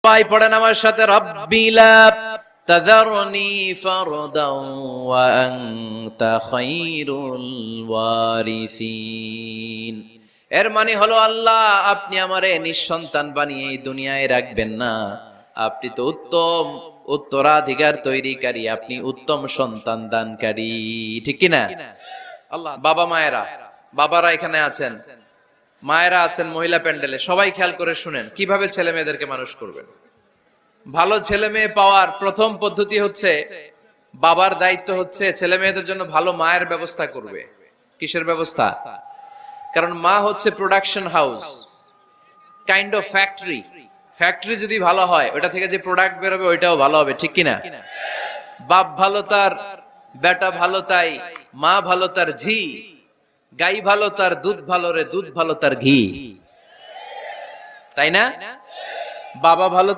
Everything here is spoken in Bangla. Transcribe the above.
সবাই পড়েন আমার সাথে, রাব্বি লা তাযারনি ফারদান ওয়া আনতা খায়রুল ওয়ারিসিন। এর মানে হলো, আল্লাহ আপনি আমারে নিঃসন্তান বানিয়ে এই দুনিয়ায় রাখবেন না, আপনি তো উত্তম উত্তরাধিকার তৈরিকারী, আপনি উত্তম সন্তান দানকারী, ঠিক কি না? আল্লাহ, বাবা মায়েরা, বাবারা এখানে আছেন, মায়েরা আছেন মহিলা প্যান্ডেলে, সবাই খেয়াল করে শুনেন কিভাবে ছেলে মেয়েদেরকে মানুষ করবেন। ভালো ছেলে মেয়ে পাওয়ার প্রথম পদ্ধতি হচ্ছে, বাবার দায়িত্ব হচ্ছে ছেলে মেয়েদের জন্য ভালো মায়ের ব্যবস্থা করবে। কিসের ব্যবস্থা? কারণ মা হচ্ছে production house, kind of factory. Factory যদি ভালো হয়, ওটা থেকে যে প্রোডাক্ট বেরোবে ওইটাও ভালো হবে, ঠিক কিনা? বাপ ভালো তার বেটা ভালো তাই, মা ভালো তার ঝি, গাই ভালো তার দুধ ভালো রে, দুধ ভালো তার ঘি, তাই না? বাবা ভালো তো